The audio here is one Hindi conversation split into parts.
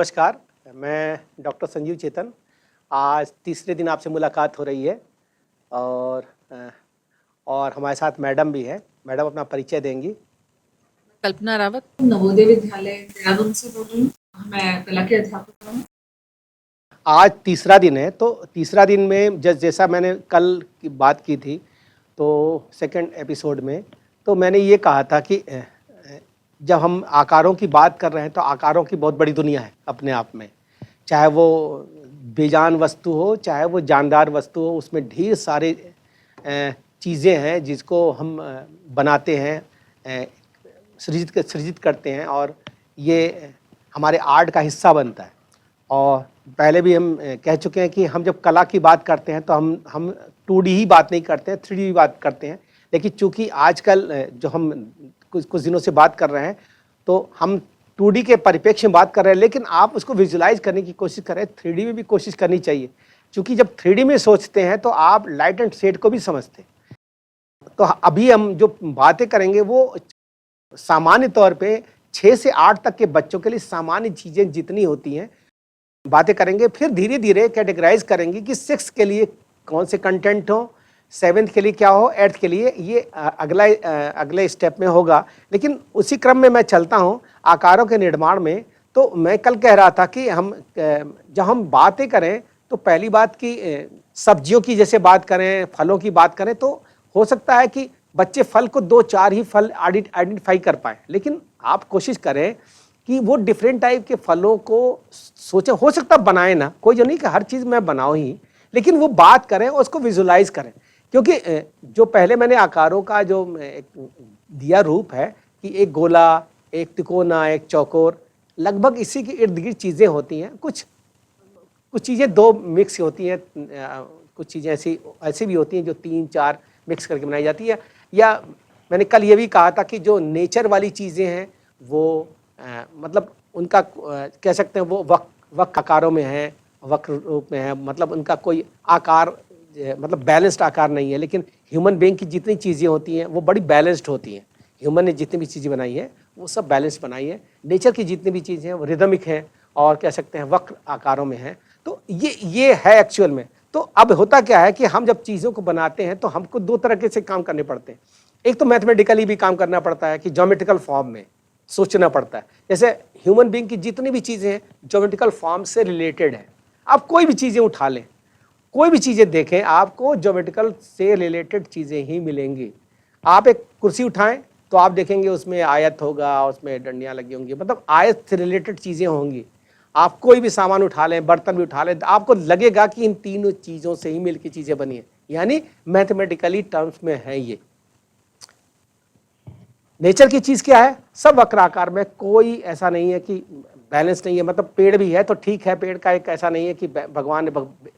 नमस्कार, मैं डॉक्टर संजीव चेतन। आज तीसरे दिन आपसे मुलाकात हो रही है और हमारे साथ मैडम भी है। मैडम अपना परिचय देंगी। कल्पना रावत, नवोदय विद्यालय देहरादून से बोल रही हूँ। मैं कला की अध्यापक हूँ। आज तीसरा दिन है, तो तीसरा दिन में जैसा मैंने कल की बात की थी, तो सेकंड एपिसोड में तो मैंने ये कहा था कि जब हम आकारों की बात कर रहे हैं तो आकारों की बहुत बड़ी दुनिया है अपने आप में। चाहे वो बेजान वस्तु हो, चाहे वो जानदार वस्तु हो, उसमें ढेर सारे चीज़ें हैं जिसको हम बनाते हैं, सृजित करते हैं और ये हमारे आर्ट का हिस्सा बनता है। और पहले भी हम कह चुके हैं कि हम जब कला की बात करते हैं तो हम 2D ही बात नहीं करते हैं, 3D भी बात करते हैं। लेकिन चूंकि आजकल जो हम कुछ दिनों से बात कर रहे हैं तो हम 2D के परिप्रेक्ष्य में बात कर रहे हैं, लेकिन आप उसको विजुलाइज करने की कोशिश करें, 3D में भी कोशिश करनी चाहिए। क्योंकि जब 3D में सोचते हैं तो आप लाइट एंड शेड को भी समझते हैं। तो अभी हम जो बातें करेंगे वो सामान्य तौर पे 6 से 8 तक के बच्चों के लिए सामान्य चीज़ें जितनी होती हैं बातें करेंगे, फिर धीरे धीरे कैटेगराइज करेंगे कि 6 के लिए कौन से कंटेंट हो, 7th के लिए क्या हो, 8th के लिए ये अगले स्टेप में होगा। लेकिन उसी क्रम में मैं चलता हूँ आकारों के निर्माण में। तो मैं कल कह रहा था कि जब हम बातें करें तो पहली बात कि सब्जियों की जैसे बात करें, फलों की बात करें, तो हो सकता है कि बच्चे फल को 2-4 ही फल आइडेंटिफाई कर पाए, लेकिन आप कोशिश करें कि वो डिफरेंट टाइप के फलों को सोचें। हो सकता है बनाए ना, कोई जो नहीं कि हर चीज़ मैं बनाऊँ ही, लेकिन वो बात करें और उसको विजुलाइज करें। क्योंकि जो पहले मैंने आकारों का जो एक दिया रूप है कि एक गोला, एक तिकोना, एक चौकोर, लगभग इसी के इर्द गिर्द चीज़ें होती हैं। कुछ चीज़ें 2 मिक्स होती हैं, कुछ चीज़ें ऐसी भी होती हैं जो 3-4 मिक्स करके बनाई जाती है। या मैंने कल ये भी कहा था कि जो नेचर वाली चीज़ें हैं वो मतलब उनका कह सकते हैं वो वक्र आकारों में है, वक्र रूप में है, मतलब उनका कोई आकार मतलब बैलेंस्ड आकार नहीं है। लेकिन ह्यूमन बीइंग की जितनी चीज़ें होती हैं वो बड़ी बैलेंस्ड होती हैं। ह्यूमन ने जितनी भी चीज़ें बनाई है वो सब बैलेंस्ड बनाई है। नेचर की जितनी भी चीज़ें हैं वो रिदमिक हैं और कह सकते हैं वक्र आकारों में है। तो ये है एक्चुअल में। तो अब होता क्या है कि हम जब चीज़ों को बनाते हैं तो हमको 2 तरह से काम करने पड़ते हैं। एक तो मैथमेटिकली भी काम करना पड़ता है कि ज्योमेट्रिकल फॉर्म में सोचना पड़ता है। जैसे ह्यूमन बीइंग की जितनी भी चीज़ें हैं ज्योमेट्रिकल फॉर्म से रिलेटेड है। आप कोई भी चीज़ें उठा लें, कोई भी चीज़ें देखें, आपको ज्योमेट्रिकल से रिलेटेड चीज़ें ही मिलेंगी। आप एक कुर्सी उठाएं तो आप देखेंगे उसमें आयत होगा, उसमें डंडियाँ लगी होंगी, मतलब आयत से रिलेटेड चीज़ें होंगी। आप कोई भी सामान उठा लें, बर्तन भी उठा लें, तो आपको लगेगा कि इन तीनों चीज़ों से ही मिलकर चीज़ें बनी हैं, यानी मैथमेटिकली टर्म्स में है। ये नेचर की चीज़ क्या है, सब वक्राकार में, कोई ऐसा नहीं है कि बैलेंस नहीं है। मतलब पेड़ भी है तो ठीक है, पेड़ का एक ऐसा नहीं है कि भगवान ने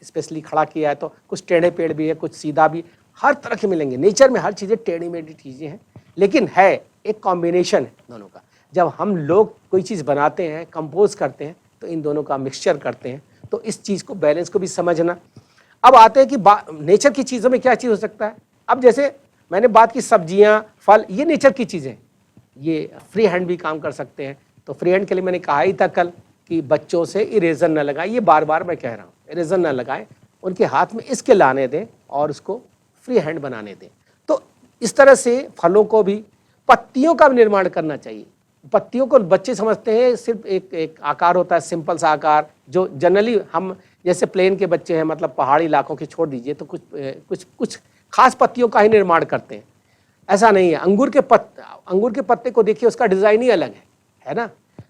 स्पेशली खड़ा किया है, तो कुछ टेढ़े पेड़ भी है, कुछ सीधा भी, हर तरह के मिलेंगे। नेचर में हर चीज़ें टेढ़ी मेढ़ी चीज़ें हैं, लेकिन है एक कॉम्बिनेशन है दोनों का। जब हम लोग कोई चीज़ बनाते हैं, कंपोज करते हैं, तो इन दोनों का मिक्सचर करते हैं। तो इस चीज़ को, बैलेंस को भी समझना। अब आते हैं कि नेचर की चीज़ों में क्या चीज़ हो सकता है। अब जैसे मैंने बात की सब्जियां, फल, ये नेचर की चीज़ें, ये फ्री हैंड भी काम कर सकते हैं। तो फ्री हैंड के लिए मैंने कहा ही था कल कि बच्चों से इरेजर न लगाएं। ये बार बार मैं कह रहा हूँ, इरेजर न लगाएं, उनके हाथ में इसके लाने दें और उसको फ्री हैंड बनाने दें। तो इस तरह से फलों को भी, पत्तियों का भी निर्माण करना चाहिए। पत्तियों को बच्चे समझते हैं सिर्फ एक आकार होता है, सिंपल सा आकार, जो जनरली हम जैसे प्लेन के बच्चे हैं, मतलब पहाड़ी इलाकों के छोड़ दीजिए, तो कुछ खास पत्तियों का ही निर्माण करते हैं। ऐसा नहीं है। अंगूर के पत्ते को देखिए, उसका डिज़ाइन ही अलग है ना।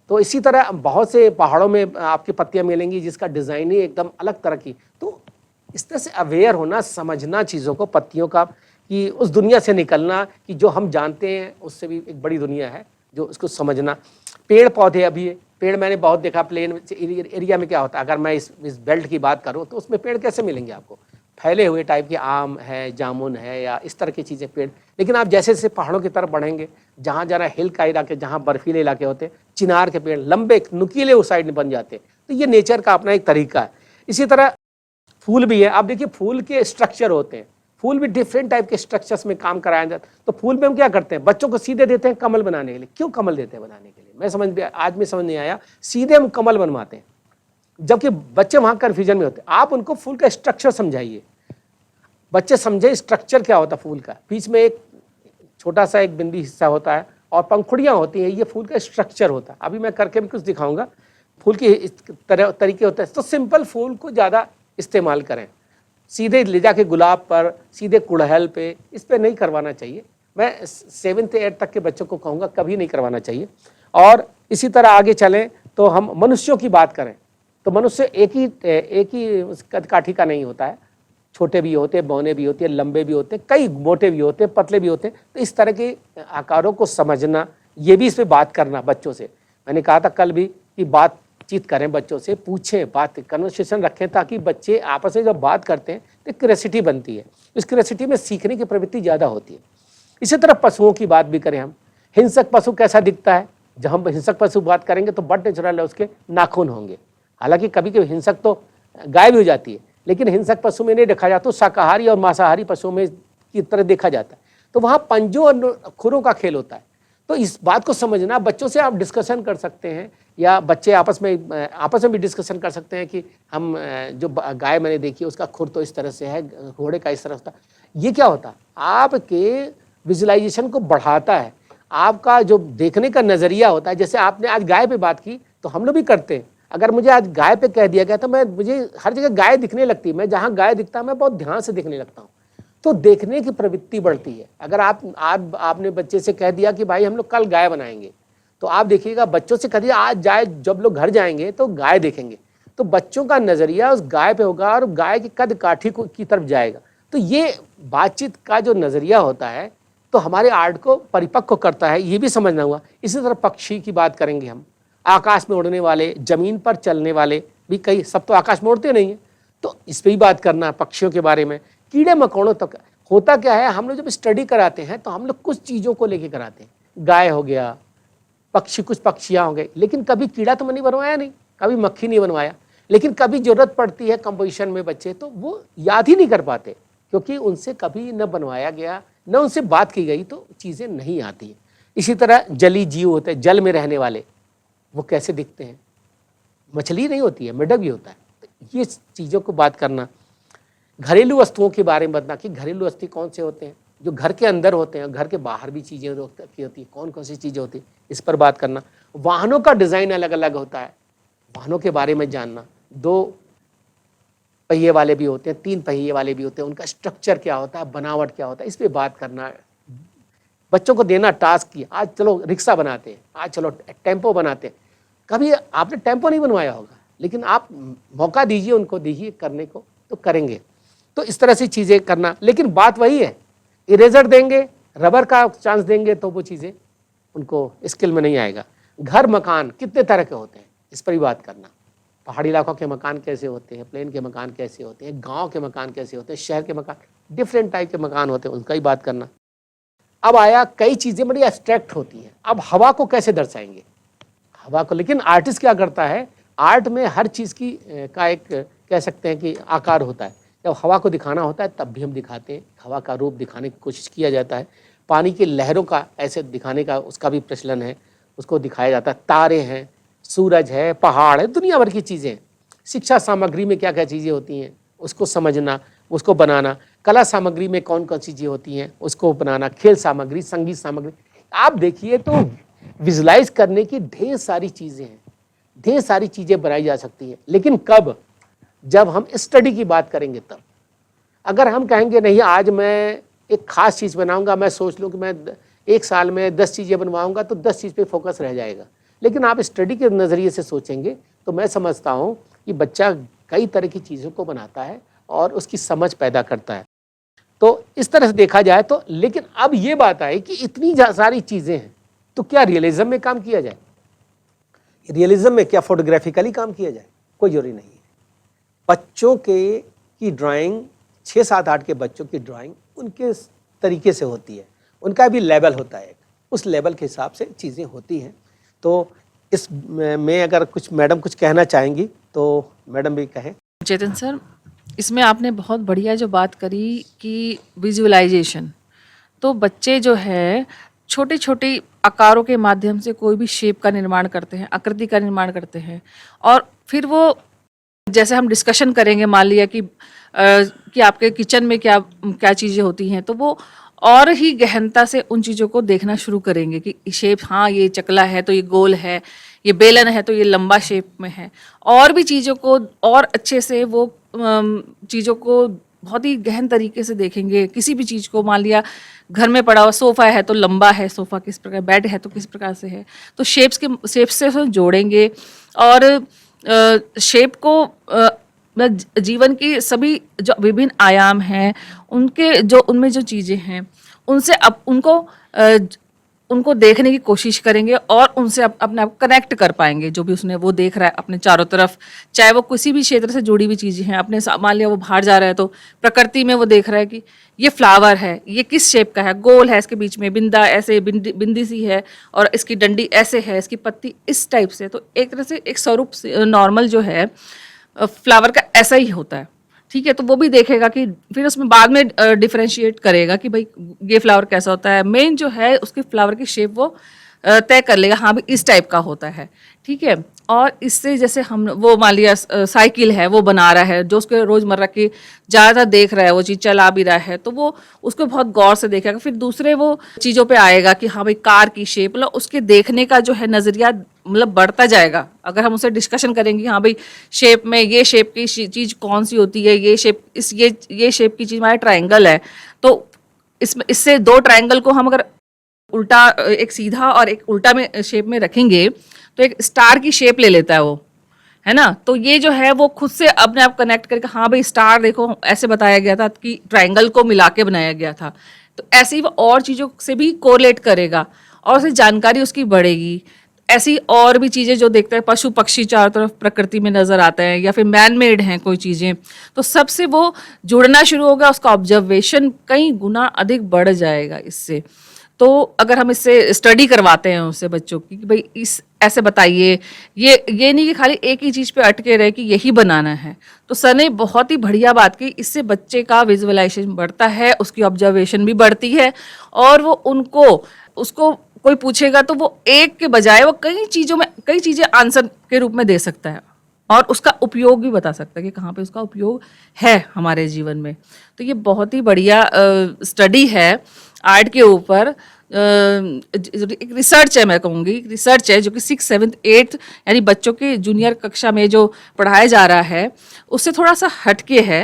तो इसी तरह बहुत से पहाड़ों में आपकी पत्तियां मिलेंगी जिसका डिज़ाइन ही एकदम अलग तरह की। तो इस तरह से अवेयर होना, समझना चीज़ों को, पत्तियों का, कि उस दुनिया से निकलना कि जो हम जानते हैं उससे भी एक बड़ी दुनिया है, जो उसको समझना। पेड़ पौधे, अभी पेड़ मैंने बहुत देखा प्लेन एरिया में क्या होता है। अगर मैं इस बेल्ट की बात करूँ तो उसमें पेड़ कैसे मिलेंगे आपको, फैले हुए टाइप के, आम है, जामुन है, या इस तरह की चीज़ें पेड़। लेकिन आप जैसे जैसे पहाड़ों की तरफ बढ़ेंगे, जहाँ जरा हिल का इलाके, जहाँ बर्फीले इलाके होते हैं, चिनार के पेड़ लंबे नुकीले उस साइड में बन जाते हैं। तो ये नेचर का अपना एक तरीका है। इसी तरह फूल भी है। आप देखिए फूल के स्ट्रक्चर होते हैं, फूल भी डिफरेंट टाइप के स्ट्रक्चर्स में काम कराया जाता है। तो फूल में हम क्या करते हैं, बच्चों को सीधे देते हैं कमल बनाने के लिए। क्यों कमल देते हैं बनाने के लिए? आज में समझ नहीं आया, सीधे हम कमल बनवाते हैं, जबकि बच्चे वहाँ कन्फ्यूजन में होते हैं। आप उनको फूल का स्ट्रक्चर समझाइए, बच्चे समझे स्ट्रक्चर क्या होता है फूल का। बीच में एक छोटा सा एक बिंदी हिस्सा होता है और पंखुड़ियाँ होती हैं, ये फूल का स्ट्रक्चर होता है। अभी मैं करके भी कुछ दिखाऊंगा, फूल के इस तरीके होते हैं। तो सिंपल फूल को ज़्यादा इस्तेमाल करें, सीधे ले जाके गुलाब पर, सीधे गुड़हल पे, इस पर नहीं करवाना चाहिए। मैं 7th 8th तक के बच्चों को कहूँगा कभी नहीं करवाना चाहिए। और इसी तरह आगे चलें तो हम मनुष्यों की बात करें तो मनुष्य एक ही कद काठी का नहीं होता है, छोटे भी होते हैं, बौने भी होते हैं, लंबे भी होते हैं, कई मोटे भी होते हैं, पतले भी होते हैं। तो इस तरह के आकारों को समझना, ये भी इस पर बात करना बच्चों से। मैंने कहा था कल भी कि बातचीत करें बच्चों से, पूछें, बात कन्वर्सेशन रखें, ताकि बच्चे आपस में जब बात करते हैं तो क्यूरियोसिटी बनती है। इस क्यूरियोसिटी में सीखने की प्रवृत्ति ज़्यादा होती है। इसी तरह पशुओं की बात भी करें हम, हिंसक पशु कैसा दिखता है, जब हम हिंसक पशु बात करेंगे तो बड़ा नेचुरल है, उसके नाखून होंगे। हालांकि कभी कभी हिंसक तो गाय भी हो जाती है, लेकिन हिंसक पशु में नहीं देखा जाता, तो शाकाहारी और मांसाहारी पशुओं में की तरह देखा जाता है। तो वहाँ पंजों और खुरों का खेल होता है। तो इस बात को समझना, बच्चों से आप डिस्कशन कर सकते हैं, या बच्चे आपस में भी डिस्कशन कर सकते हैं कि हम जो गाय मैंने देखी उसका खुर तो इस तरह से है, घोड़े का इस तरह होता। ये क्या होता, आपके विजुअलाइजेशन को बढ़ाता है, आपका जो देखने का नज़रिया होता है। जैसे आपने आज गाय पे बात की, तो हम लोग भी करते हैं। अगर मुझे आज गाय पे कह दिया गया तो मुझे हर जगह गाय दिखने लगती है, मैं जहाँ गाय दिखता है मैं बहुत ध्यान से देखने लगता हूँ। तो देखने की प्रवृत्ति बढ़ती है। अगर आपने बच्चे से कह दिया कि भाई हम लोग कल गाय बनाएंगे, तो आप देखिएगा बच्चों से कह दिया आज जब लोग घर जाएंगे तो गाय देखेंगे, तो बच्चों का नज़रिया उस गाय पे होगा और गाय की कद काठी की तरफ जाएगा। तो ये बातचीत का जो नज़रिया होता है तो हमारे आर्ट को परिपक्व करता है, ये भी समझना हुआ। इसी तरह पक्षी की बात करेंगे हम, आकाश में उड़ने वाले, जमीन पर चलने वाले भी, कई सब तो आकाश में उड़ते नहीं हैं, तो इस पर ही बात करना पक्षियों के बारे में। कीड़े मकोड़ों तक होता क्या है, हम लोग जब स्टडी कराते हैं तो हम लोग कुछ चीज़ों को लेके कराते हैं, गाय हो गया, पक्षी, कुछ पक्षियाँ हो गई, लेकिन कभी कीड़ा तो मैंने बनवाया नहीं, कभी मक्खी नहीं बनवाया। लेकिन कभी ज़रूरत पड़ती है कंपोजिशन में बच्चे, तो वो याद ही नहीं कर पाते, क्योंकि उनसे कभी न बनवाया गया, न उनसे बात की गई, तो चीज़ें नहीं आती हैं। इसी तरह जली जीव होते हैं, जल में रहने वाले, वो कैसे दिखते हैं, मछली नहीं होती है, मेढक भी होता है। तो ये चीज़ों को बात करना। घरेलू वस्तुओं के बारे में बताना कि घरेलू वस्तु कौन से होते हैं, जो घर के अंदर होते हैं, घर के बाहर भी चीज़ें होती है, कौन कौन सी चीज़ें होती है, इस पर बात करना। वाहनों का डिज़ाइन अलग अलग होता है, वाहनों के बारे में जानना। 2 पहिए वाले भी होते हैं, 3 पहिए वाले भी होते हैं, उनका स्ट्रक्चर क्या होता है, बनावट क्या होता है, इस पर बात करना। बच्चों को देना टास्क की, आज चलो रिक्शा बनाते हैं, आज चलो टेम्पो बनाते हैं। कभी आपने टेम्पो नहीं बनवाया होगा, लेकिन आप मौका दीजिए उनको, दीजिए करने को, तो करेंगे। तो इस तरह से चीज़ें करना। लेकिन बात वही है, इरेजर देंगे, रबर का चांस देंगे, तो वो चीज़ें उनको स्किल में नहीं आएगा। घर मकान कितने तरह के होते हैं, इस पर ही बात करना। पहाड़ी इलाकों के मकान कैसे होते हैं, प्लेन के मकान कैसे होते हैं, गांव के मकान कैसे होते हैं, शहर के मकान, डिफरेंट टाइप के मकान होते हैं, उनका ही बात करना। अब आया, कई चीज़ें बड़ी एब्स्ट्रैक्ट होती हैं। अब हवा को कैसे दर्शाएंगे, हवा को। लेकिन आर्टिस्ट क्या करता है, आर्ट में हर चीज़ की का एक कह सकते हैं कि आकार होता है। जब हवा को दिखाना होता है तब भी हम दिखाते हैं, हवा का रूप दिखाने की कोशिश किया जाता है। पानी की लहरों का ऐसे दिखाने का उसका भी प्रचलन है, उसको दिखाया जाता है। तारे हैं, सूरज है, पहाड़ है, दुनिया भर की चीज़ें। शिक्षा सामग्री में क्या क्या चीज़ें होती हैं, उसको समझना, उसको बनाना। कला सामग्री में कौन कौन सी चीज़ें होती हैं, उसको बनाना। खेल सामग्री, संगीत सामग्री, आप देखिए तो विजुलाइज करने की ढेर सारी चीज़ें हैं, ढेर सारी चीज़ें बनाई जा सकती हैं। लेकिन कब, जब हम स्टडी की बात करेंगे तब। अगर हम कहेंगे नहीं आज मैं एक ख़ास चीज़ बनाऊंगा, मैं सोच लूँ कि मैं 1 साल में 10 चीज़ें बनवाऊंगा, तो 10 चीज़ पे फोकस रह जाएगा। लेकिन आप स्टडी के नज़रिए से सोचेंगे तो मैं समझता हूँ कि बच्चा कई तरह की चीज़ों को बनाता है और उसकी समझ पैदा करता है। तो इस तरह से देखा जाए तो। लेकिन अब ये बात आए कि इतनी सारी चीज़ें हैं, तो क्या रियलिज्म में काम किया जाए, रियलिज्म में क्या फोटोग्राफिकली काम किया जाए, कोई जरूरी नहीं है। बच्चों की ड्राइंग, 6, 7, 8 के बच्चों की ड्राइंग उनके तरीके से होती है, उनका भी लेवल होता है, उस लेवल के हिसाब से चीज़ें होती हैं। तो इस में अगर कुछ मैडम कुछ कहना चाहेंगी तो मैडम भी कहें। चेतन सर, इसमें आपने बहुत बढ़िया जो बात करी कि विजुअलाइजेशन, तो बच्चे जो है छोटे छोटे आकारों के माध्यम से कोई भी शेप का निर्माण करते हैं, आकृति का निर्माण करते हैं, और फिर वो जैसे हम डिस्कशन करेंगे, मान लिया कि आपके किचन में क्या क्या चीज़ें होती हैं, तो वो और ही गहनता से उन चीज़ों को देखना शुरू करेंगे कि शेप, हाँ ये चकला है तो ये गोल है, ये बेलन है तो ये लंबा शेप में है, और भी चीज़ों को और अच्छे से वो चीज़ों को बहुत ही गहन तरीके से देखेंगे। किसी भी चीज़ को, मान लिया घर में पड़ा हुआ सोफ़ा है तो लंबा है सोफ़ा किस प्रकार, बेड है तो किस प्रकार से है, तो शेप्स से उसको जोड़ेंगे। और शेप को जीवन की सभी जो विभिन्न आयाम हैं, उनके जो उनमें जो चीज़ें हैं, उनसे अब उनको देखने की कोशिश करेंगे और उनसे अपने आप कनेक्ट कर पाएंगे। जो भी उसने वो देख रहा है अपने चारों तरफ, चाहे वो किसी भी क्षेत्र से जुड़ी हुई चीज़ें हैं, अपने मान लिया वो बाहर जा रहा है तो प्रकृति में वो देख रहा है कि ये फ्लावर है, ये किस शेप का है, गोल है, इसके बीच में बिंदा ऐसे बिंदी सी है, और इसकी डंडी ऐसे है, इसकी पत्ती इस टाइप से। तो एक तरह से एक स्वरूप नॉर्मल जो है फ्लावर का ऐसा ही होता है, ठीक है। तो वो भी देखेगा कि फिर उसमें बाद में डिफरेंशिएट करेगा कि भाई ये फ्लावर कैसा होता है। मेन जो है उसके फ्लावर की शेप वो तय कर लेगा, हाँ भी इस टाइप का होता है, ठीक है। और इससे जैसे हम वो मान लिया साइकिल है वो बना रहा है, जो उसके रोज़मर्रा की ज़्यादातर देख रहा है, वो चीज़ चला भी रहा है, तो वो उसको बहुत गौर से देखेगा। फिर दूसरे वो चीज़ों पे आएगा कि हाँ भाई कार की शेप, मतलब उसके देखने का जो है नज़रिया मतलब बढ़ता जाएगा। अगर हम उसे डिस्कशन करेंगे हाँ भाई शेप में ये शेप की चीज़ कौन सी होती है, ये शेप ये शेप की चीज़ हमारा ट्राइंगल है, तो इससे दो ट्राइंगल को हम अगर उल्टा, एक सीधा और एक उल्टा में शेप में रखेंगे तो एक स्टार की शेप ले लेता है वो, है ना। तो ये जो है वो खुद से अपने आप कनेक्ट करके, हाँ भाई स्टार देखो ऐसे बताया गया था कि ट्राइंगल को मिला के बनाया गया था, तो ऐसे ही वो और चीज़ों से भी कोरिलेट करेगा और उससे जानकारी उसकी बढ़ेगी। ऐसी और भी चीज़ें जो देखते हैं, पशु पक्षी चारों तरफ प्रकृति में नज़र आते हैं, या फिर मैन मेड हैं कोई चीज़ें, तो सबसे वो जुड़ना शुरू होगा, उसका ऑब्जर्वेशन कई गुना अधिक बढ़ जाएगा इससे। तो अगर हम इससे स्टडी करवाते हैं उससे बच्चों की कि भाई इस ऐसे बताइए, ये नहीं कि खाली एक ही चीज़ पे अटके रहे कि यही बनाना है, तो सर ने बहुत ही बढ़िया बात की। इससे बच्चे का विजुअलाइजेशन बढ़ता है, उसकी ऑब्जर्वेशन भी बढ़ती है, और वो उसको कोई पूछेगा तो वो एक के बजाय वो कई चीज़ें आंसर के रूप में दे सकता है, और उसका उपयोग भी बता सकता है कि कहाँ पे उसका उपयोग है हमारे जीवन में। तो ये बहुत ही बढ़िया स्टडी है आर्ट के ऊपर। एक रिसर्च है, मैं कहूँगी रिसर्च है, जो कि 6, 7, 8 यानी बच्चों के जूनियर कक्षा में जो पढ़ाया जा रहा है उससे थोड़ा सा हटके है,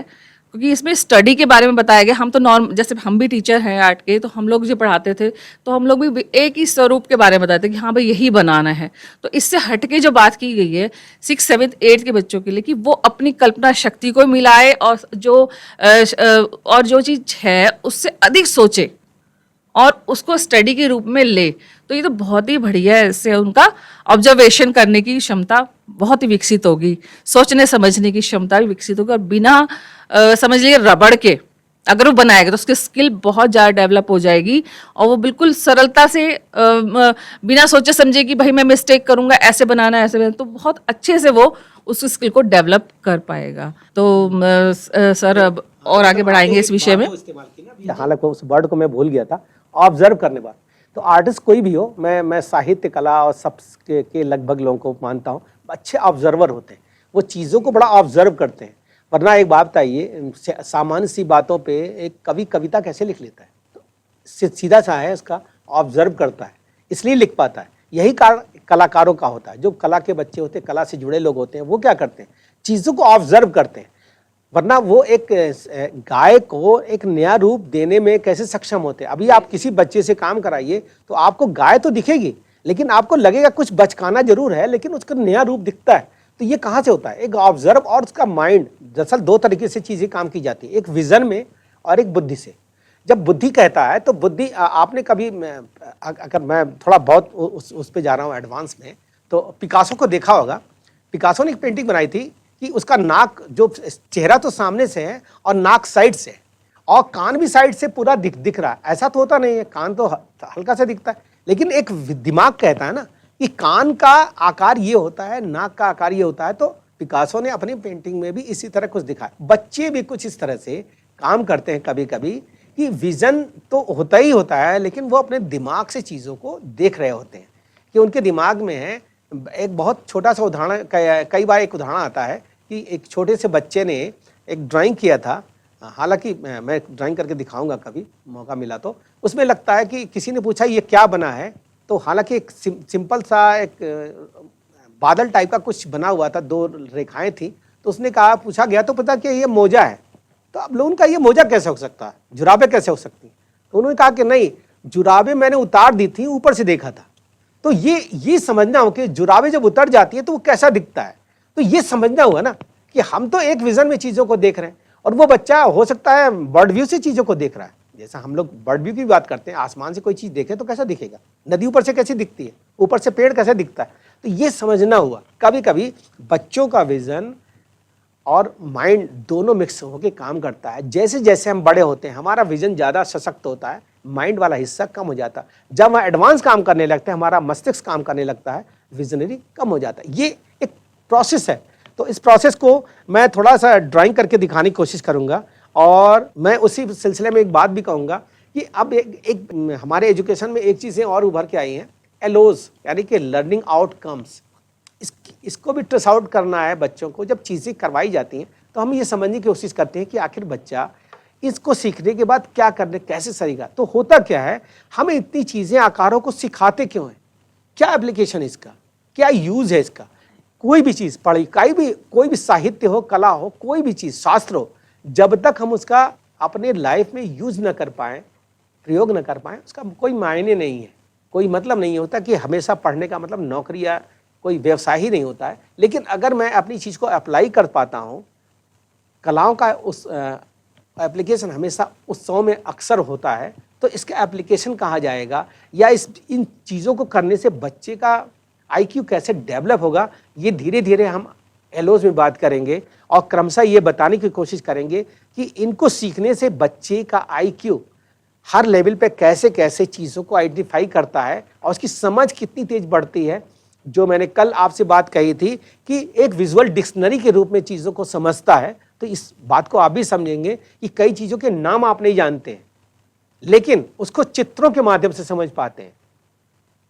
क्योंकि इसमें स्टडी के बारे में बताया गया। हम तो जैसे हम भी टीचर हैं आर्ट के, तो हम लोग जो पढ़ाते थे तो हम लोग भी एक ही स्वरूप के बारे में बताते थे कि हाँ भाई यही बनाना है। तो इससे हटके जो बात की गई है 6, 7, 8 के बच्चों के लिए, कि वो अपनी कल्पना शक्ति को मिलाए और जो चीज़ है उससे अधिक सोचे और उसको स्टडी के रूप में ले। तो ये तो बहुत ही बढ़िया है, इससे उनका ऑब्जर्वेशन करने की क्षमता बहुत ही विकसित होगी, सोचने समझने की क्षमता भी विकसित होगी, और बिना समझ लिए रबड़ के अगर वो बनाएगा तो उसकी स्किल बहुत ज़्यादा डेवलप हो जाएगी, और वो बिल्कुल सरलता से बिना सोचे समझे कि भाई मैं मिस्टेक करूँगा, ऐसे बनाना है, ऐसे बनाना, तो बहुत अच्छे से वो उस स्किल को डेवलप कर पाएगा। तो सर अब और आगे बढ़ाएंगे इस विषय में। हालांकि उस वर्ड को मैं भूल गया था, ऑब्जर्व करने वाला। तो आर्टिस्ट कोई भी हो, मैं साहित्य कला और सब के लगभग लोगों को मानता हूँ, अच्छे ऑब्जर्वर होते हैं, वो चीज़ों को बड़ा ऑब्जर्व करते हैं। वरना एक बात बताइए, सामान्य सी बातों पे एक कवि कविता कैसे लिख लेता है? तो सीधा सा है, उसका ऑब्जर्व करता है इसलिए लिख पाता है। यही कारण कलाकारों का होता है। जो कला के बच्चे होते हैं, कला से जुड़े लोग होते हैं, वो क्या करते हैं? चीज़ों को ऑब्जर्व करते हैं। वरना वो एक गाय को एक नया रूप देने में कैसे सक्षम होते हैं। अभी आप किसी बच्चे से काम कराइए तो आपको गाय तो दिखेगी, लेकिन आपको लगेगा कुछ बचकाना जरूर है, लेकिन उसका नया रूप दिखता है। तो ये कहाँ से होता है? एक ऑब्जर्व और उसका माइंड। दरअसल दो तरीके से चीज़ें काम की जाती है, एक विजन में और एक बुद्धि से। जब बुद्धि कहता है तो बुद्धि, आपने कभी, अगर मैं थोड़ा बहुत उस पर जा रहा हूँ एडवांस में, तो पिकासो को देखा होगा। पिकासो ने एक पेंटिंग बनाई थी कि उसका नाक, जो चेहरा तो सामने से है और नाक साइड से, और कान भी साइड से पूरा दिख रहा है। ऐसा तो होता नहीं है, कान तो हल्का सा दिखता है, लेकिन एक दिमाग कहता है ना कि कान का आकार ये होता है, नाक का आकार ये होता है। तो पिकासो ने अपनी पेंटिंग में भी इसी तरह कुछ दिखाया। बच्चे भी कुछ इस तरह से काम करते हैं कभी कभी कि विजन तो होता ही होता है, लेकिन वो अपने दिमाग से चीज़ों को देख रहे होते हैं कि उनके दिमाग में है। एक बहुत छोटा सा उदाहरण, कई बार एक उदाहरण आता है कि एक छोटे से बच्चे ने एक ड्राइंग किया था, हालांकि मैं ड्राइंग करके दिखाऊंगा कभी मौका मिला तो। उसमें लगता है कि किसी ने पूछा ये क्या बना है, तो हालांकि एक सिंपल सा एक बादल टाइप का कुछ बना हुआ था, 2 रेखाएं थी। तो उसने कहा, पूछा गया तो पता कि ये मोजा है। तो अब लोगों का ये मोजा कैसे हो सकता है, जुराबें कैसे हो सकती हैं? तो उन्होंने कहा कि नहीं, जुराबें मैंने उतार दी थी, ऊपर से देखा था। तो ये समझना हो कि जुराबें जब उतर जाती है तो वो कैसा दिखता है। तो ये समझना हुआ ना कि हम तो एक विजन में चीज़ों को देख रहे हैं, और वो बच्चा हो सकता है बर्ड व्यू से चीज़ों को देख रहा है। जैसा हम लोग बर्ड व्यू की बात करते हैं, आसमान से कोई चीज़ देखे तो कैसा दिखेगा, नदी ऊपर से कैसी दिखती है, ऊपर से पेड़ कैसे दिखता है। तो ये समझना हुआ। कभी कभी बच्चों का विजन और माइंड दोनों मिक्स होकर काम करता है। जैसे जैसे हम बड़े होते हैं हमारा विजन ज़्यादा सशक्त होता है, माइंड वाला हिस्सा कम हो जाता है। जब हम एडवांस काम करने लगते हैं, हमारा मस्तिष्क काम करने लगता है, विजनरी कम हो जाता है। ये एक प्रोसेस है। तो इस प्रोसेस को मैं थोड़ा सा ड्राइंग करके दिखाने की कोशिश करूंगा, और मैं उसी सिलसिले में एक बात भी कहूँगा कि अब एक हमारे एजुकेशन में एक चीज़ें और उभर के आई हैं, एलओज, यानी कि लर्निंग आउटकम्स। इसको भी ट्रेस आउट करना है बच्चों को। जब चीज़ें करवाई जाती हैं तो हम ये समझने की कोशिश करते हैं कि आखिर बच्चा इसको सीखने के बाद क्या करने, कैसे सरेगा। तो होता क्या है, हम इतनी चीज़ें, आकारों को सिखाते क्यों हैं, क्या एप्लीकेशन इसका, क्या यूज़ है इसका। कोई भी चीज़ पढ़ी, कोई भी साहित्य हो, कला हो, कोई भी चीज़, शास्त्र हो, जब तक हम उसका अपने लाइफ में यूज न कर पाएँ, प्रयोग न कर पाएँ, उसका कोई मायने नहीं है, कोई मतलब नहीं होता। कि हमेशा पढ़ने का मतलब नौकरी या कोई व्यवसाय ही नहीं होता है। लेकिन अगर मैं अपनी चीज़ को अप्लाई कर पाता हूँ, कलाओं का उस एप्लीकेशन हमेशा उत्सव में अक्सर होता है, तो इसका एप्लीकेशन कहाँ जाएगा, या इन चीज़ों को करने से बच्चे का आईक्यू कैसे डेवलप होगा, ये धीरे धीरे हम एलओज में बात करेंगे, और क्रमशः ये बताने की कोशिश करेंगे कि इनको सीखने से बच्चे का आईक्यू हर लेवल पे कैसे कैसे चीज़ों को आइडेंटिफाई करता है, और उसकी समझ कितनी तेज बढ़ती है। जो मैंने कल आपसे बात कही थी कि एक विजुअल डिक्शनरी के रूप में चीज़ों को समझता है, तो इस बात को आप भी समझेंगे कि कई चीज़ों के नाम आप नहीं जानते हैं, लेकिन उसको चित्रों के माध्यम से समझ पाते हैं।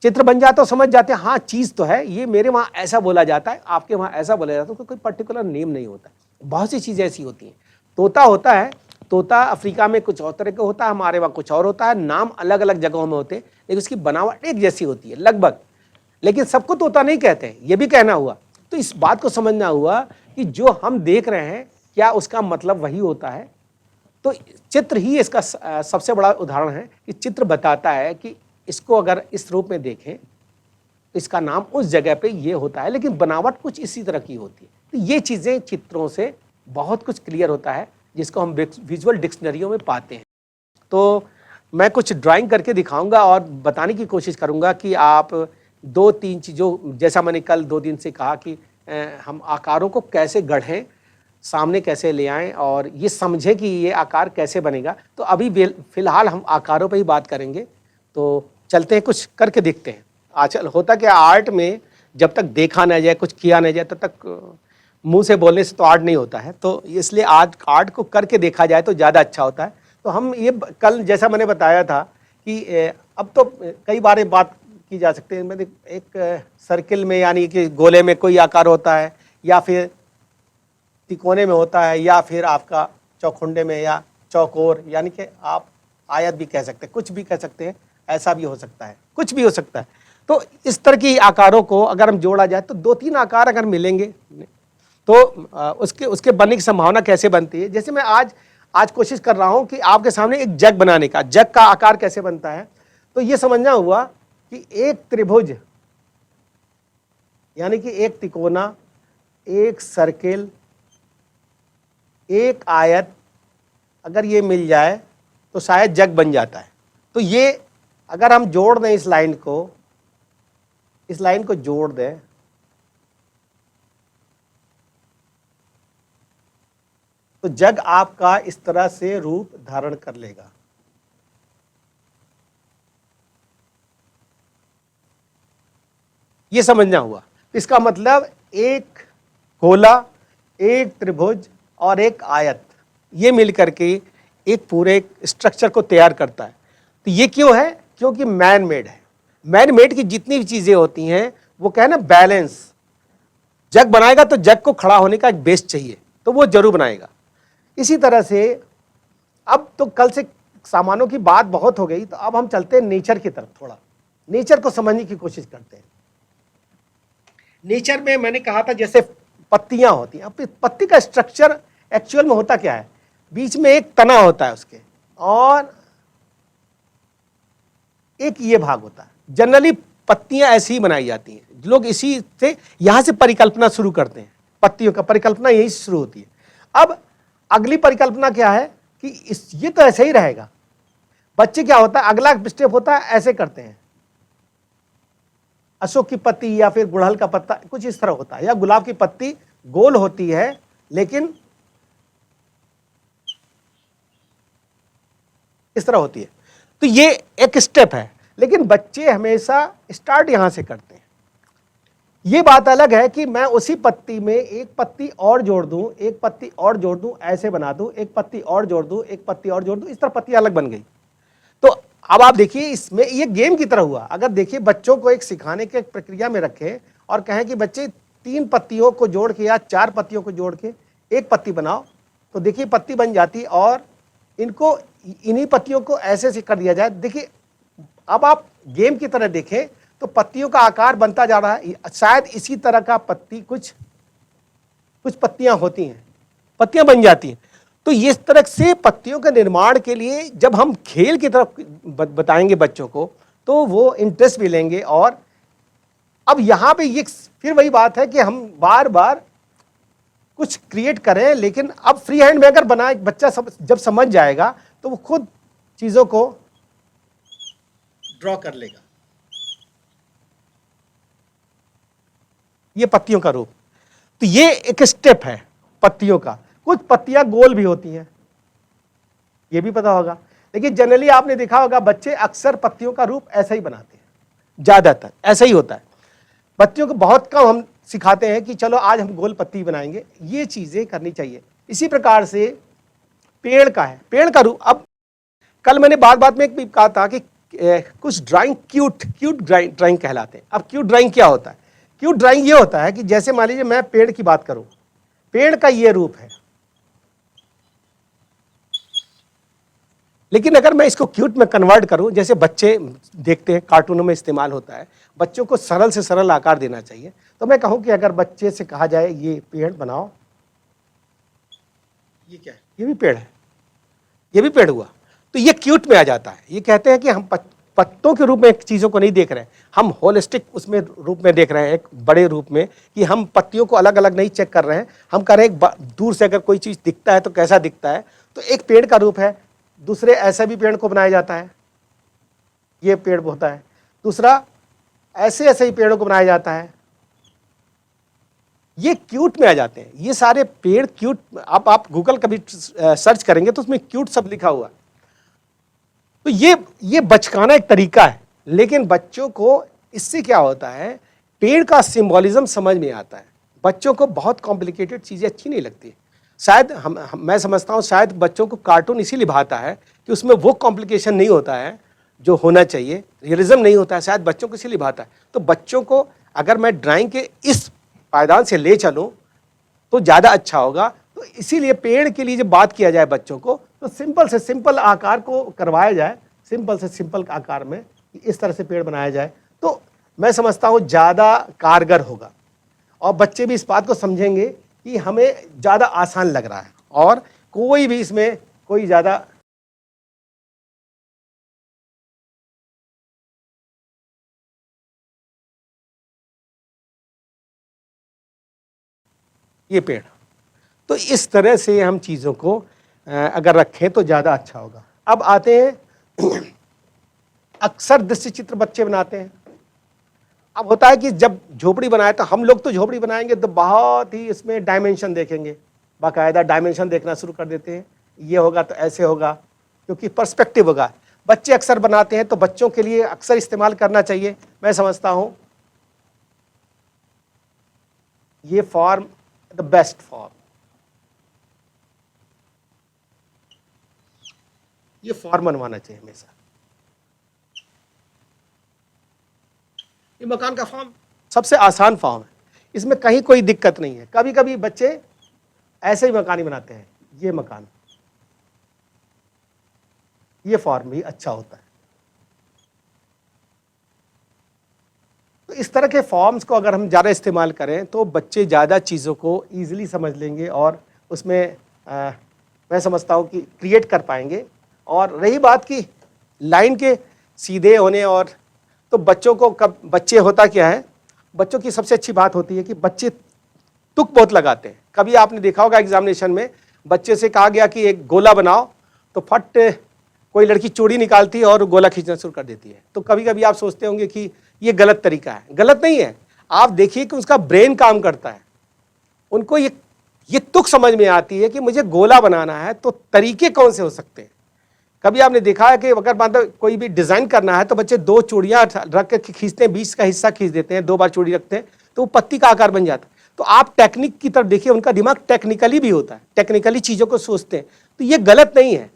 चित्र बन जाता, समझ जाते हैं, हाँ चीज़ तो है, ये मेरे वहाँ ऐसा बोला जाता है, आपके वहाँ ऐसा बोला जाता है। तो कोई पर्टिकुलर नेम नहीं होता। बहुत सी चीज़ें ऐसी होती हैं। तोता होता है, तोता अफ्रीका में कुछ और तरह का होता है, हमारे वहाँ कुछ और होता है, नाम अलग अलग जगहों में होते हैं, लेकिन उसकी बनावट एक जैसी होती है लगभग। लेकिन सबको तोता नहीं कहते हैं, ये भी कहना हुआ। तो इस बात को समझना हुआ कि जो हम देख रहे हैं क्या उसका मतलब वही होता है। तो चित्र ही इसका सबसे बड़ा उदाहरण है कि चित्र बताता है कि इसको अगर इस रूप में देखें तो इसका नाम उस जगह पे ये होता है, लेकिन बनावट कुछ इसी तरह की होती है। तो ये चीज़ें चित्रों से बहुत कुछ क्लियर होता है, जिसको हम विजुअल डिक्शनरियों में पाते हैं। तो मैं कुछ ड्राइंग करके दिखाऊंगा और बताने की कोशिश करूंगा कि आप 2-3 चीज़ों, जैसा मैंने कल 2 दिन से कहा कि हम आकारों को कैसे गढ़ें, सामने कैसे ले आएं, और ये समझें कि ये आकार कैसे बनेगा। तो अभी फिलहाल हम आकारों पर ही बात करेंगे। तो चलते हैं, कुछ करके देखते हैं। आजकल होता क्या, आर्ट में जब तक देखा ना जाए, कुछ किया ना जाए, तब तक मुंह से बोलने से तो आर्ट नहीं होता है। तो इसलिए आज आर्ट को करके देखा जाए तो ज़्यादा अच्छा होता है। तो हम ये कल जैसा मैंने बताया था कि अब तो कई बार बात की जा सकती है। मतलब एक सर्किल में, यानी कि गोले में कोई आकार होता है, या फिर तिकोने में होता है, या फिर आपका चौखुंडे में, या चौकोर, यानी कि आप आयत भी कह सकते हैं, कुछ भी कह सकते हैं, ऐसा भी हो सकता है, कुछ भी हो सकता है। तो इस तरह की आकारों को अगर हम जोड़ा जाए तो 2-3 आकार अगर मिलेंगे तो उसके बनने की संभावना कैसे बनती है। जैसे मैं आज कोशिश कर रहा हूं कि आपके सामने एक जग बनाने का, जग का आकार कैसे बनता है। तो ये समझना हुआ कि एक त्रिभुज, यानी कि एक तिकोना, एक सर्किल, एक आयत, अगर ये मिल जाए तो शायद जग बन जाता है। तो ये अगर हम जोड़ दें, इस लाइन को जोड़ दें, तो जग आपका इस तरह से रूप धारण कर लेगा। ये समझना हुआ। इसका मतलब एक गोला, एक त्रिभुज और एक आयत, ये मिलकर के एक पूरे स्ट्रक्चर को तैयार करता है। तो ये क्यों है? क्योंकि मैन मेड है। मैन मेड की जितनी भी चीजें होती हैं वो क्या है ना, बैलेंस। जग बनाएगा तो जग को खड़ा होने का एक बेस चाहिए, तो वो जरूर बनाएगा। इसी तरह से अब तो कल से सामानों की बात बहुत हो गई, तो अब हम चलते हैं नेचर की तरफ। थोड़ा नेचर को समझने की कोशिश करते हैं। नेचर में मैंने कहा था जैसे पत्तियां होती हैं। अब पत्ती का स्ट्रक्चर एक्चुअल में होता क्या है? बीच में एक तना होता है उसके, और एक ये भाग होता है। जनरली पत्तियां ऐसी ही बनाई जाती हैं, लोग इसी से यहां से परिकल्पना शुरू करते हैं। पत्तियों का परिकल्पना यही से शुरू होती है। अब अगली परिकल्पना क्या है कि ये तो ऐसे ही रहेगा। बच्चे क्या होता है, अगला स्टेप होता है ऐसे करते हैं, अशोक की पत्ती या फिर गुड़हल का पत्ता कुछ इस तरह होता है, या गुलाब की पत्ती गोल होती है लेकिन इस तरह होती है। तो ये एक स्टेप है, लेकिन बच्चे हमेशा स्टार्ट यहां से करते हैं। ये बात अलग है कि मैं उसी पत्ती में एक पत्ती और जोड़ दूं, एक पत्ती और जोड़ दूं, ऐसे बना दूं, एक पत्ती और जोड़ दूं, एक पत्ती और जोड़ दूं, इस तरह पत्ती अलग बन गई। तो अब आप देखिए, इसमें ये गेम की तरह हुआ। अगर देखिए बच्चों को एक सिखाने के प्रक्रिया में रखें और कहें कि बच्चे 3 पत्तियों को जोड़ के या 4 पत्तियों को जोड़ के एक पत्ती बनाओ, तो देखिए पत्ती बन जाती। और इनको इन्हीं पत्तियों को ऐसे से कर दिया जाए। देखिए अब आप गेम की तरह देखें तो पत्तियों का आकार बनता जा रहा है। शायद इसी तरह का पत्ती कुछ पत्तियां होती हैं, पत्तियां बन जाती हैं। तो इस तरह से पत्तियों के निर्माण के लिए जब हम खेल की तरफ बताएंगे बच्चों को, तो वो इंटरेस्ट भी लेंगे। और अब यहां पे ये फिर वही बात है कि हम बार बार कुछ क्रिएट करें, लेकिन अब फ्री हैंड में अगर बनाए, बच्चा जब समझ जाएगा तो वो खुद चीजों को ड्रॉ कर लेगा। ये पत्तियों का रूप, तो ये एक स्टेप है पत्तियों का। कुछ पत्तियां गोल भी होती हैं, ये भी पता होगा, लेकिन जनरली आपने देखा होगा बच्चे अक्सर पत्तियों का रूप ऐसा ही बनाते हैं, ज्यादातर ऐसा ही होता है। बच्चों को बहुत कम हम सिखाते हैं कि चलो आज हम गोल पत्ती बनाएंगे। ये चीजें करनी चाहिए। इसी प्रकार से पेड़ का है, पेड़ का रूप। अब कल मैंने बात में भी कहा था कि कुछ ड्राइंग क्यूट ड्राइंग कहलाते हैं। अब क्यूट ड्राइंग क्या होता है? क्यूट ड्राइंग ये होता है कि जैसे मान लीजिए मैं पेड़ की बात करूं, पेड़ का ये रूप है, लेकिन अगर मैं इसको क्यूट में कन्वर्ट करूं, जैसे बच्चे देखते हैं कार्टूनों में इस्तेमाल होता है, बच्चों को सरल से सरल आकार देना चाहिए। तो मैं कहूं कि अगर बच्चे से कहा जाए ये पेड़ बनाओ, ये क्या है? ये भी पेड़ है, ये भी पेड़ हुआ, तो ये क्यूट में आ जाता है। ये कहते हैं कि हम पत्तों के रूप में चीजों को नहीं देख रहे हैं, हम होलिस्टिक उसमें रूप में देख रहे हैं, एक बड़े रूप में, कि हम पत्तियों को अलग अलग नहीं चेक कर रहे हैं। हम कह रहे हैं दूर से अगर कोई चीज दिखता है तो कैसा दिखता है, तो एक पेड़ का रूप है। दूसरे ऐसे भी पेड़ को बनाया जाता है, ये पेड़ होता है। दूसरा ऐसे ऐसे ही पेड़ों को बनाया जाता है, ये क्यूट में आ जाते हैं। ये सारे पेड़ क्यूट, आप गूगल कभी सर्च करेंगे तो उसमें क्यूट सब लिखा हुआ है। तो ये बचकाना एक तरीका है, लेकिन बच्चों को इससे क्या होता है, पेड़ का सिंबोलिज्म समझ में आता है। बच्चों को बहुत कॉम्प्लिकेटेड चीजें अच्छी नहीं लगती। शायद मैं समझता हूँ शायद बच्चों को कार्टून इसीलिए भाता है कि उसमें वो कॉम्प्लिकेशन नहीं होता है जो होना चाहिए, रियलिज्म नहीं होता है, शायद बच्चों को इसीलिए भाता है। तो बच्चों को अगर मैं ड्राइंग के इस पायदान से ले चलूँ तो ज़्यादा अच्छा होगा। तो इसीलिए पेड़ के लिए जब बात किया जाए बच्चों को, तो सिंपल से सिंपल आकार को करवाया जाए, सिंपल से सिंपल आकार में इस तरह से पेड़ बनाया जाए, तो मैं समझता हूँ ज़्यादा कारगर होगा। और बच्चे भी इस बात को समझेंगे कि हमें ज़्यादा आसान लग रहा है, और कोई भी इसमें कोई ज़्यादा ये पेड़। तो इस तरह से हम चीज़ों को अगर रखें तो ज़्यादा अच्छा होगा। अब आते हैं अक्सर दृश्य चित्र बच्चे बनाते हैं। अब होता है कि जब झोपड़ी बनाए, तो हम लोग तो झोपड़ी बनाएंगे तो बहुत ही इसमें डायमेंशन देखेंगे, बाकायदा डायमेंशन देखना शुरू कर देते हैं। ये होगा तो ऐसे होगा, क्योंकि पर्सपेक्टिव होगा। बच्चे अक्सर बनाते हैं, तो बच्चों के लिए अक्सर इस्तेमाल करना चाहिए। मैं समझता हूं ये फॉर्म द बेस्ट फॉर्म। ये फॉर्म बनवाना चाहिए हमेशा। ये मकान का फॉर्म सबसे आसान फॉर्म है, इसमें कहीं कोई दिक्कत नहीं है। कभी कभी बच्चे ऐसे ही मकान ही बनाते हैं, ये मकान, ये फॉर्म भी अच्छा होता है। तो इस तरह के फॉर्म्स को अगर हम ज़्यादा इस्तेमाल करें तो बच्चे ज़्यादा चीज़ों को ईजिली समझ लेंगे और उसमें मैं समझता हूँ कि क्रिएट कर पाएंगे। और रही बात की लाइन के सीधे होने, और तो बच्चों को कब बच्चे होता क्या है, बच्चों की सबसे अच्छी बात होती है कि बच्चे तुक बहुत लगाते हैं। कभी आपने देखा होगा एग्जामिनेशन में बच्चे से कहा गया कि एक गोला बनाओ, तो फट कोई लड़की चूड़ी निकालती है और गोला खींचना शुरू कर देती है। तो कभी कभी आप सोचते होंगे कि ये गलत तरीका है। गलत नहीं है, आप देखिए कि उसका ब्रेन काम करता है, उनको ये तुक समझ में आती है कि मुझे गोला बनाना है तो तरीके कौन से हो सकते हैं। कभी आपने देखा है कि अगर मतलब कोई भी डिजाइन करना है तो बच्चे दो चूड़ियां रख के खींचते हैं, बीच का हिस्सा खींच देते हैं, 2 बार चूड़ी रखते हैं तो वो पत्ती का आकार बन जाता है। तो आप टेक्निक की तरफ देखिए, उनका दिमाग टेक्निकली भी होता है, टेक्निकली चीजों को सोचते हैं। तो ये गलत नहीं है,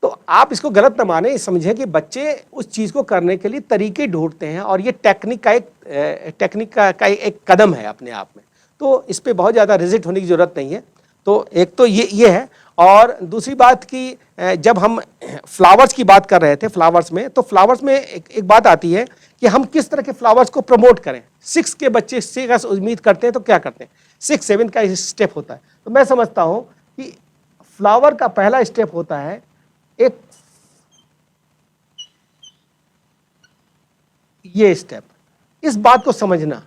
तो आप इसको गलत न माने, समझें कि बच्चे उस चीज को करने के लिए तरीके ढूंढते हैं और ये टेक्निक का एक कदम है अपने आप में। तो इस पर बहुत ज़्यादा रिजिट होने की ज़रूरत नहीं है। तो एक तो ये है, और दूसरी बात कि जब हम फ्लावर्स की बात कर रहे थे, फ्लावर्स में, तो फ्लावर्स में एक बात आती है कि हम किस तरह के फ्लावर्स को प्रमोट करें। 6 के बच्चे से अगर उम्मीद करते हैं तो क्या करते हैं, 6, 7 का स्टेप होता है। तो मैं समझता हूँ कि फ्लावर का पहला स्टेप होता है एक ये स्टेप, इस बात को समझना,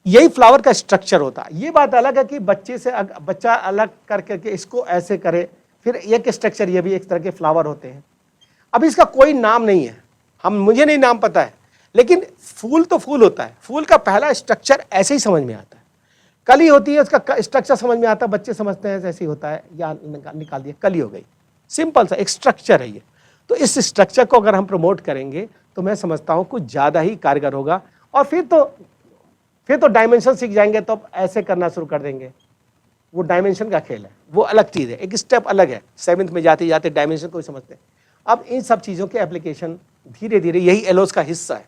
यही फ्लावर का स्ट्रक्चर होता है। ये बात अलग है कि बच्चा अलग करके इसको ऐसे करे, फिर एक स्ट्रक्चर, ये भी एक तरह के फ्लावर होते हैं। अब इसका कोई नाम नहीं है, मुझे नहीं नाम पता है, लेकिन फूल तो फूल होता है। फूल का पहला स्ट्रक्चर ऐसे ही समझ में आता है। कली होती है, उसका स्ट्रक्चर समझ में आता है, बच्चे समझते हैं ऐसे ही होता है, या निकाल दिया, कली हो गई, सिंपल सा एक स्ट्रक्चर है ये। तो इस स्ट्रक्चर को अगर हम प्रमोट करेंगे तो मैं समझता हूं कुछ ज़्यादा ही कारगर होगा। और फिर तो डायमेंशन सीख जाएंगे तो अब ऐसे करना शुरू कर देंगे। वो डायमेंशन का खेल है, वो अलग चीज़ है, एक स्टेप अलग है। 7th में जाते जाते डायमेंशन को समझते हैं। अब इन सब चीज़ों के एप्लीकेशन धीरे धीरे, यही एलोस का हिस्सा है।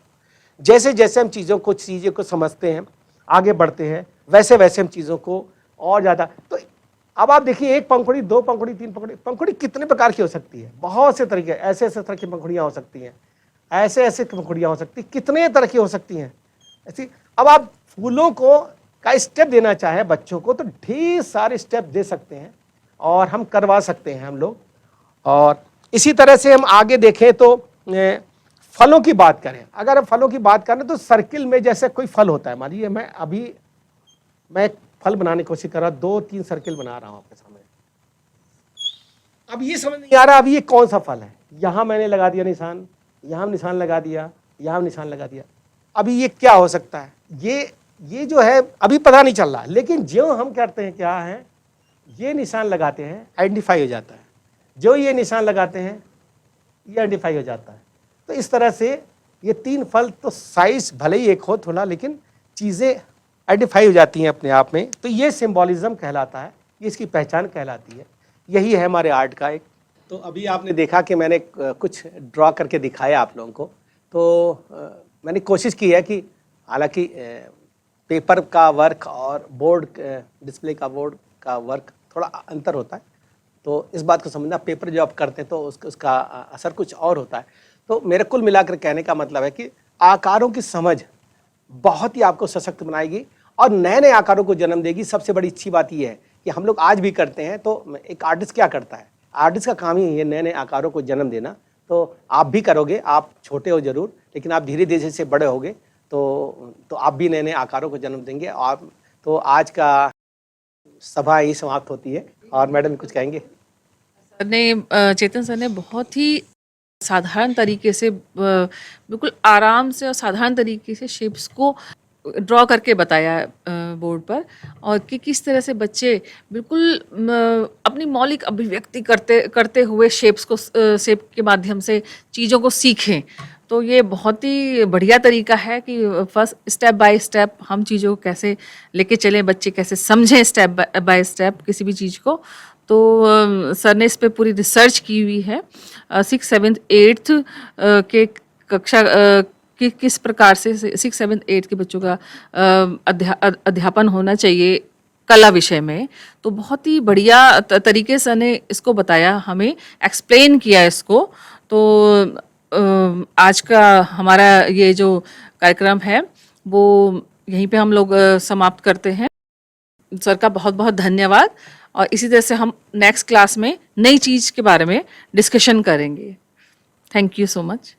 जैसे जैसे हम चीज़ों को समझते हैं, आगे बढ़ते हैं, वैसे वैसे हम चीज़ों को और ज़्यादा। तो अब आप देखिए, 1 पंखुड़ी, 2 पंखुड़ी, 3 पंखुड़ी, पंखुड़ी कितने प्रकार की हो सकती है, बहुत से तरीके, ऐसे ऐसे तरह की पंखुड़ियाँ हो सकती हैं, ऐसे ऐसे पंखुड़ियाँ हो सकती, कितने तरह की हो सकती हैं ऐसी। अब आप फूलों का स्टेप देना चाहे बच्चों को तो ढेर सारे स्टेप दे सकते हैं और हम करवा सकते हैं हम लोग। और इसी तरह से हम आगे देखें तो फलों की बात करें, अगर हम फलों की बात करें तो सर्किल में जैसे कोई फल होता है, मान लीजिए मैं एक फल बनाने की कोशिश कर रहा, 2-3 सर्किल बना रहा हूं आपके सामने। अब ये समझ नहीं आ रहा अभी ये कौन सा फल है, यहां मैंने लगा दिया निशान, यहां निशान लगा दिया, यहां निशान लगा दिया, अभी ये क्या हो सकता है, ये जो है अभी पता नहीं चल रहा। लेकिन जो हम करते हैं क्या है, ये निशान लगाते हैं, आइडेंटिफाई हो जाता है, जो ये निशान लगाते हैं ये आइडेंटिफाई हो जाता है। तो इस तरह से ये 3 फल तो साइज भले ही एक हो थोड़ा, लेकिन चीज़ें आइडेंटिफाई हो जाती हैं अपने आप में। तो ये सिंबॉलिज्म कहलाता है, ये इसकी पहचान कहलाती है। यही है हमारे आर्ट का एक। तो अभी आपने देखा कि मैंने कुछ ड्रॉ करके दिखाया आप लोगों को। तो मैंने कोशिश की है कि हालांकि पेपर का वर्क और बोर्ड डिस्प्ले का बोर्ड का वर्क थोड़ा अंतर होता है, तो इस बात को समझना, पेपर जो आप करते हैं तो उसका असर कुछ और होता है। तो मेरे कुल मिलाकर कहने का मतलब है कि आकारों की समझ बहुत ही आपको सशक्त बनाएगी और नए नए आकारों को जन्म देगी। सबसे बड़ी अच्छी बात यह है कि हम लोग आज भी करते हैं, तो एक आर्टिस्ट क्या करता है, आर्टिस्ट का काम ही है नए नए आकारों को जन्म देना। तो आप भी करोगे, आप छोटे हो जरूर, लेकिन आप धीरे धीरे से बड़े होगे तो आप भी नए नए आकारों को जन्म देंगे। और तो आज का सभा यही समाप्त होती है। और मैडम कुछ कहेंगे? सर ने चेतन सर ने बहुत ही साधारण तरीके से, बिल्कुल आराम से और साधारण तरीके से शेप्स को ड्रॉ करके बताया बोर्ड पर, और कि किस तरह से बच्चे बिल्कुल अपनी मौलिक अभिव्यक्ति करते हुए शेप के माध्यम से चीज़ों को सीखें। तो ये बहुत ही बढ़िया तरीका है कि फर्स्ट स्टेप बाय स्टेप हम चीज़ों को कैसे लेके चलें, बच्चे कैसे समझें स्टेप बाय स्टेप किसी भी चीज़ को। तो सर ने इस पे पूरी रिसर्च की हुई है। 6th 7th 8th के कक्षा किस प्रकार से 6th 7th 8th के बच्चों का अध्यापन होना चाहिए कला विषय में। तो बहुत ही बढ़िया तरीके से ने इसको बताया, हमें एक्सप्लेन किया इसको। तो आज का हमारा ये जो कार्यक्रम है वो यहीं पे हम लोग समाप्त करते हैं। सर का बहुत बहुत धन्यवाद, और इसी तरह से हम नेक्स्ट क्लास में नई चीज़ के बारे में डिस्कशन करेंगे। Thank you so much.